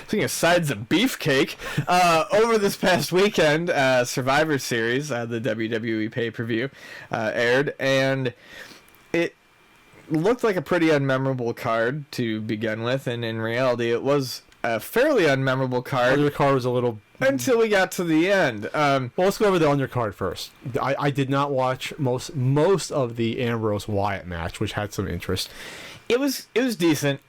Speaking of sides of beefcake, over this past weekend, Survivor Series, the WWE pay-per-view, aired, and it looked like a pretty unmemorable card to begin with, and in reality, it was a fairly unmemorable card. The card was a little... Until we got to the end. Well, let's go over the undercard first. I did not watch most of the Ambrose Wyatt match, which had some interest. It was decent.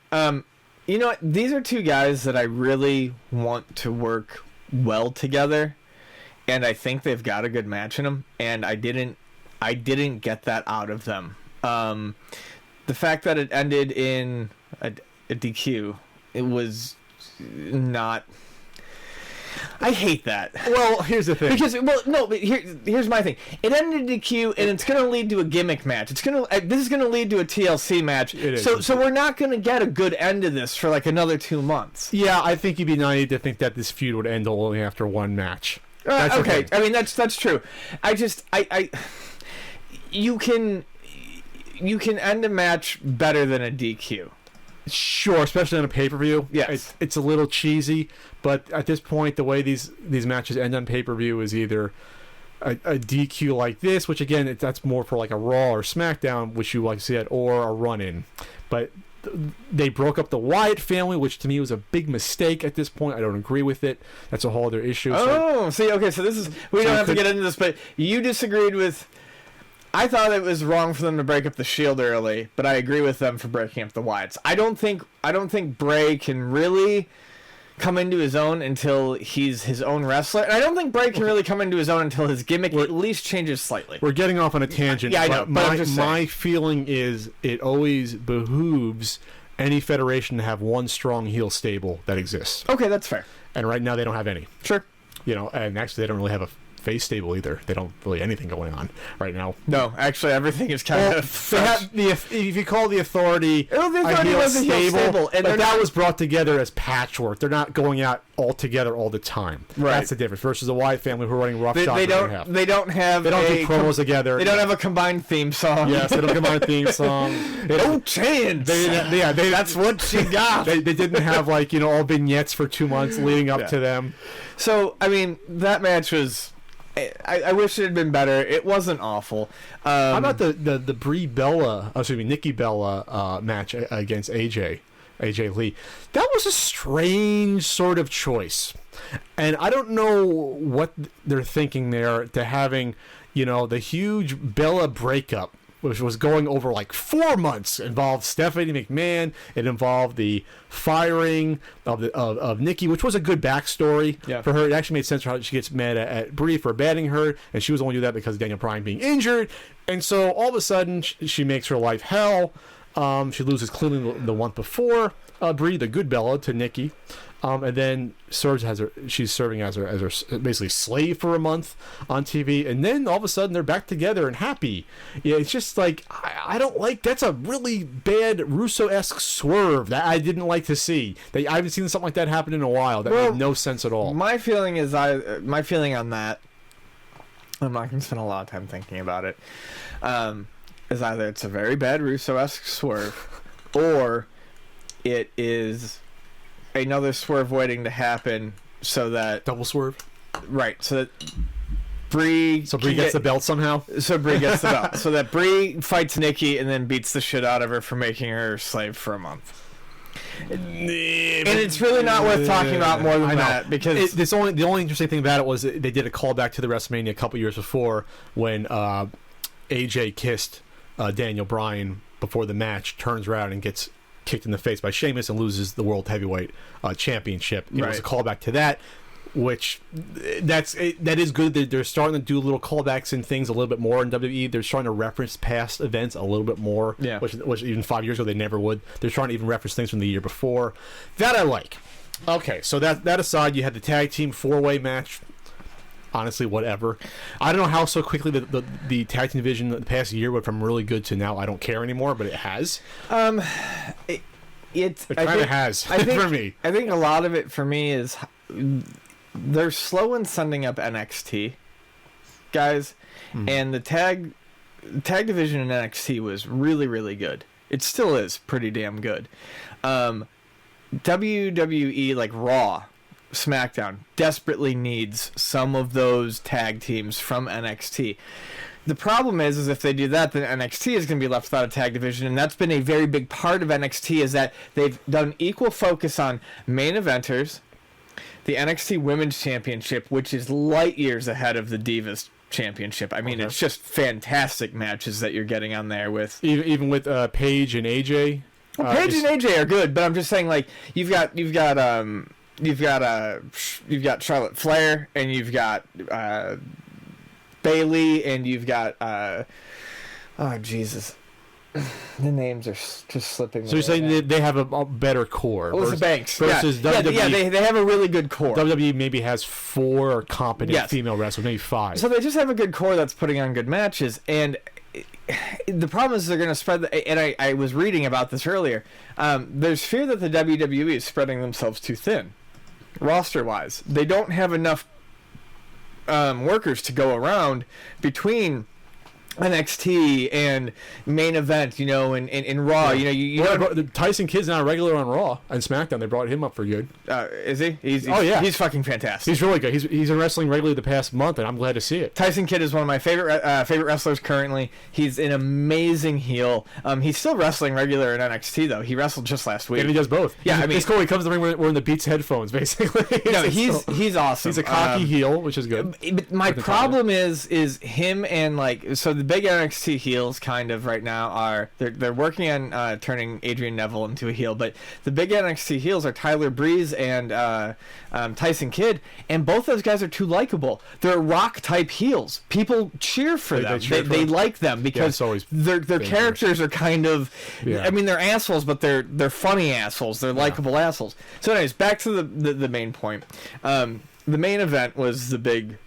You know what? These are two guys that I really want to work well together, and I think they've got a good match in them. And I didn't get that out of them. The fact that it ended in a DQ, it was not. I hate that. Well, here's the thing. But here's my thing. It ended in DQ, and it's going to lead to a gimmick match. This is going to lead to a TLC match. It is. So we're not going to get a good end to this for like another 2 months. Yeah, I think you'd be naive to think that this feud would end only after one match. Okay, I mean that's true. You can end a match better than a DQ. Sure, especially on a pay-per-view. Yes. It's a little cheesy, but at this point, the way these matches end on pay-per-view is either a DQ like this, which again, that's more for like a Raw or SmackDown, which you like to see it, or a run-in. But they broke up the Wyatt family, which to me was a big mistake at this point. I don't agree with it. That's a whole other issue. So this is... We don't have to get into this, but you disagreed with... I thought it was wrong for them to break up the Shield early, but I agree with them for breaking up the Wyatts. I don't think Bray can really come into his own until he's his own wrestler. And I don't think Bray can really come into his own until his gimmick at least changes slightly. We're getting off on a tangent. Yeah, I know. But my feeling is it always behooves any federation to have one strong heel stable that exists. Okay, that's fair. And right now they don't have any. Sure. And actually they don't really have a face stable either. They don't really anything going on right now. No, actually everything is kind of... They have if you call the Authority, was a heel stable, and that was brought together as patchwork. They're not going out all together all the time. Right. That's the difference. Versus the Wyatt family who are running roughshod. They don't do promos together. They don't have a combined theme song. Yes, they don't have a combined theme song. No chance. That's what she got. They didn't have all vignettes for 2 months leading up to them. So I mean, that match was... I wish it had been better. It wasn't awful. How about the Nikki Bella match against AJ Lee? That was a strange sort of choice, and I don't know what they're thinking there to having the huge Bella breakup, which was going over like 4 months, involved Stephanie McMahon. It involved the firing of Nikki, which was a good backstory for her. It actually made sense for how she gets mad at Brie for batting her, and she was only do that because of Daniel Bryan being injured. And so all of a sudden, she makes her life hell. She loses cleanly the month before. Brie, the good Bella, to Nikki. And then she's serving as her basically slave for a month on TV, and then all of a sudden they're back together and happy. Yeah, it's just like I don't like. That's a really bad Russo-esque swerve that I didn't like to see. I haven't seen something like that happen in a while. That made no sense at all. My feeling on that, I'm not going to spend a lot of time thinking about it. Is either it's a very bad Russo-esque swerve, or it is another swerve waiting to happen so that... Double swerve? Right, so that Brie... So Brie gets the belt somehow? So Brie gets the belt. So that Brie fights Nikki and then beats the shit out of her for making her slave for a month. And it's really not worth talking about more than that, because... The only interesting thing about it was they did a callback to the WrestleMania a couple years before when AJ kissed Daniel Bryan before the match, turns around and gets kicked in the face by Sheamus and loses the World Heavyweight Championship. It was a callback to that, which that is good. They're starting to do little callbacks and things a little bit more in WWE. They're starting to reference past events a little bit more, which even 5 years ago they never would. They're trying to even reference things from the year before. That I like. Okay, so that aside, you had the tag team 4-way match. Honestly, whatever. I don't know how so quickly the tag team division the past year went from really good to now I don't care anymore, but it has. It kind of has for me. I think a lot of it for me is they're slow in sending up NXT guys, and the tag division in NXT was really, really good. It still is pretty damn good. WWE, like Raw, SmackDown, desperately needs some of those tag teams from NXT. The problem is if they do that, then NXT is going to be left without a tag division, and that's been a very big part of NXT, is that they've done equal focus on main eventers, the NXT Women's Championship, which is light years ahead of the Divas Championship. I mean, it's just fantastic matches that you're getting on there with... Even with Paige and AJ? Well, Paige and AJ are good, but I'm just saying, like, you've got Charlotte Flair, and you've got Bayley, and you've got oh Jesus, the names are just slipping. So you're saying they have a better core? Alyssa Banks versus WWE. Yeah, they have a really good core. WWE maybe has 4 competent female wrestlers, maybe 5. So they just have a good core that's putting on good matches, and the problem is they're going to spread and I was reading about this earlier. There's fear that the WWE is spreading themselves too thin, roster wise. They don't have enough workers to go around between NXT and main event, and Raw. Tyson Kidd's now a regular on Raw and SmackDown. They brought him up for good. Is he? He's fucking fantastic. He's really good. He's been wrestling regularly the past month, and I'm glad to see it. Tyson Kidd is one of my favorite wrestlers currently. He's an amazing heel. He's still wrestling regular in NXT though. He wrestled just last week. And he does both. Yeah, it's cool. He comes to the ring wearing the Beats headphones, basically. No, he's awesome. He's a cocky heel, which is good. But my problem is him and so the big NXT heels kind of right now are they're working on turning Adrian Neville into a heel, but the big NXT heels are Tyler Breeze and Tyson Kidd, and both those guys are too likable. They're rock type heels. People cheer for them. They like them because their characters are kind of I mean, they're assholes, but they're funny assholes. They're likable assholes. So anyways, back to the main point. The main event was the big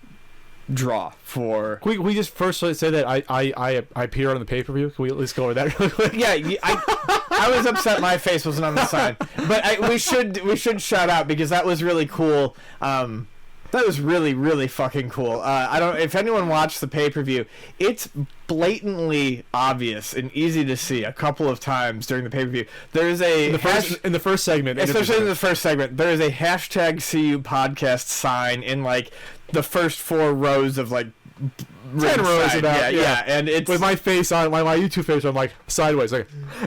draw for... Can we just first say that I appear on the pay-per-view? Can we at least go over that really quick? Yeah, I was upset my face wasn't on the sign, but we should shout out because that was really cool. That was really, really fucking cool. I don't... If anyone watched the pay-per-view, it's blatantly obvious and easy to see a couple of times during the pay-per-view. There's a... In the first segment. Especially in the first segment, there is a hashtag CU podcast sign in, the first 4 rows of 10 rows about and it's with my face on my YouTube face. I'm sideways,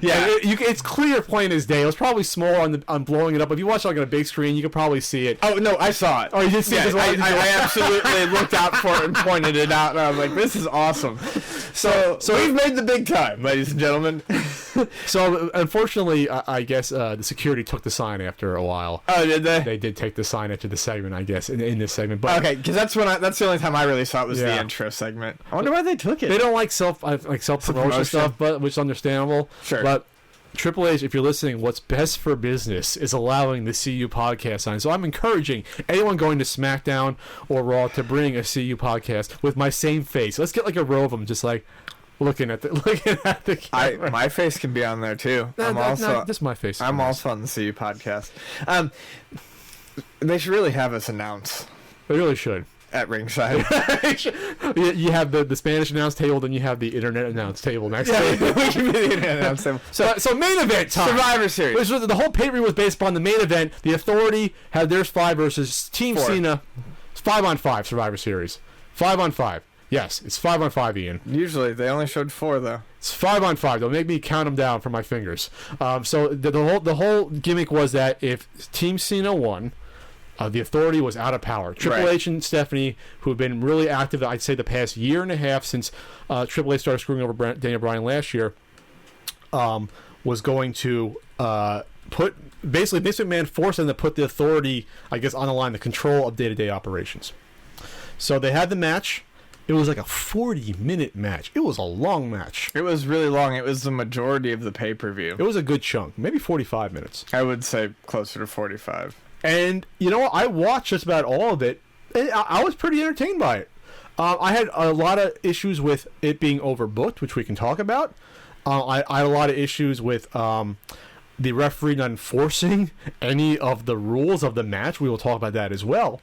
it's clear, plain as day. It was probably small on blowing it up. If you watch on a big screen, you could probably see it. Oh no, I saw it. Oh, you did see it? I absolutely looked out for it and pointed it out, and I was like, "This is awesome." So we've made the big time, ladies and gentlemen. So unfortunately, I guess the security took the sign after a while. Oh, did they? They did take the sign after the segment, I guess, in this segment. But okay, because that's the only time I really saw it was the intro segment. I wonder why they took it. They don't like self promotion stuff, but which is understandable. Sure. But Triple H, if you're listening, what's best for business is allowing the CU podcast sign. So I'm encouraging anyone going to SmackDown or Raw to bring a CU podcast with my same face. Let's get a row of them, just looking at the camera. My face can be on there too. This is my face. I'm also on the CU podcast. They should really have us announce. They really should. At ringside. You have the Spanish announce table, then you have the internet announce table next to it. We can be the internet announce table. So main event time. Survivor Series. The whole pay-per-view was based upon the main event. The Authority had theirs 5 versus Team Cena. 5-on-5 Survivor Series. 5-on-5. Yes, it's 5-on-5, Ian. Usually they only showed 4 though. It's 5-on-5. They'll make me count them down from my fingers. So the whole gimmick was that if Team Cena won, the Authority was out of power. Triple H and Stephanie, who have been really active, I'd say, the past year and a half since Triple H started screwing over Daniel Bryan last year, was going to put... Basically, Vince McMahon forced them to put the Authority, I guess, on the line, the control of day-to-day operations. So they had the match. It was like a 40-minute match. It was a long match. It was really long. It was the majority of the pay-per-view. It was a good chunk. Maybe 45 minutes. I would say closer to 45. And, I watched just about all of it, and I was pretty entertained by it. I had a lot of issues with it being overbooked, which we can talk about. I had a lot of issues with the referee not enforcing any of the rules of the match. We will talk about that as well.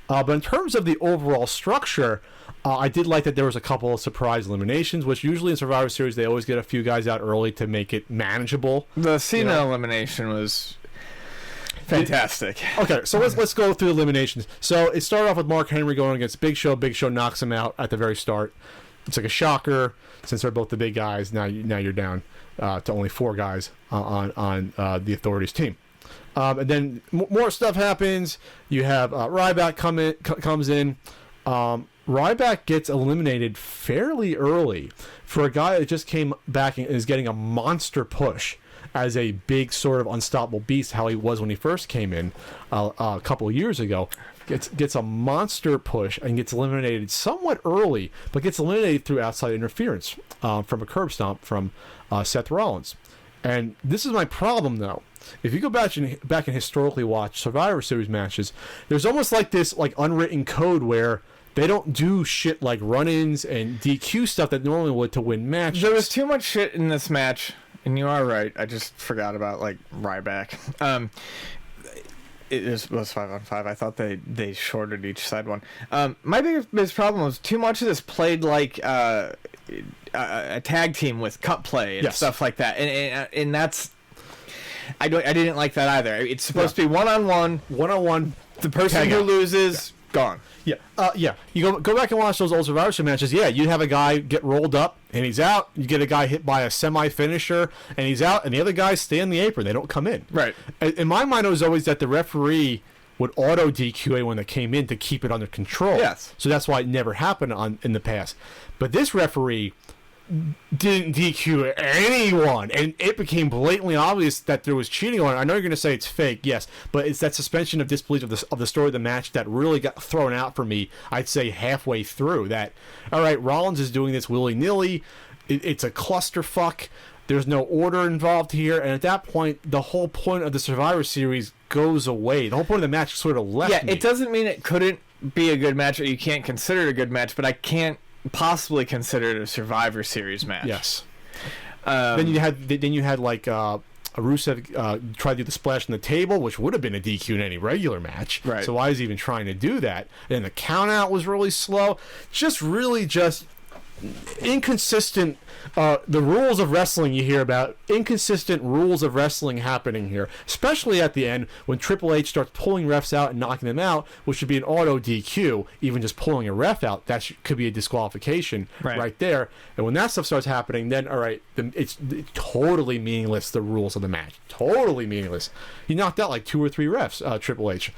But in terms of the overall structure, I did like that there was a couple of surprise eliminations, which usually in Survivor Series, they always get a few guys out early to make it manageable. The Cena elimination was... Fantastic. Okay, so let's go through eliminations. So it started off with Mark Henry going against Big Show. Big Show knocks him out at the very start. It's like a shocker since they're both the big guys. Now you're down to only 4 guys on the Authority's team. And then more stuff happens. You have Ryback comes in. Ryback gets eliminated fairly early for a guy that just came back and is getting a monster push as a big sort of unstoppable beast, how he was when he first came in a couple of years ago. Gets a monster push and gets eliminated somewhat early, but gets eliminated through outside interference from a curb stomp from Seth Rollins. And this is my problem, though. If you go back and historically watch Survivor Series matches, there's almost like this like unwritten code where they don't do shit like run-ins and DQ stuff that normally would to win matches. There was too much shit in this match, and you are right. I just forgot about like Ryback. It was 5-on-5. I thought they shorted each side one. My biggest problem was too much of this played like a tag team with cut play and stuff like that, and that's I didn't like that either. It's supposed to be one-on-one. The person who loses gone. Yeah. You go back and watch those old Survivor Series matches. Yeah, you'd have a guy get rolled up and he's out. You get a guy hit by a semi-finisher and he's out, and the other guys stay in the apron. They don't come in. Right. In my mind, it was always that the referee would auto DQ anyone that came in to keep it under control. Yes. So that's why it never happened in the past. But this referee didn't DQ anyone, and it became blatantly obvious that there was cheating on it. I know you're going to say it's fake, yes, but it's that suspension of disbelief of the story of the match that really got thrown out for me, I'd say halfway through. That, all right, Rollins is doing this willy-nilly, it's a clusterfuck, there's no order involved here, and at that point, the whole point of the Survivor Series goes away. The whole point of the match sort of left me. It doesn't mean it couldn't be a good match or you can't consider it a good match, but I can't possibly consider it a Survivor Series match. Yes. Then you had like Rusev try to do the splash on the table, which would have been a DQ in any regular match. Right. So why is he even trying to do that? And the count out was really slow. Just inconsistent. The rules of wrestling you hear about, inconsistent rules of wrestling happening here, especially at the end when Triple H starts pulling refs out and knocking them out, which should be an auto DQ. Even just pulling a ref out, that could be a disqualification right there. And when that stuff starts happening, then all right, it's totally meaningless. The rules of the match, totally meaningless. He knocked out like 2 or 3 refs, Triple H.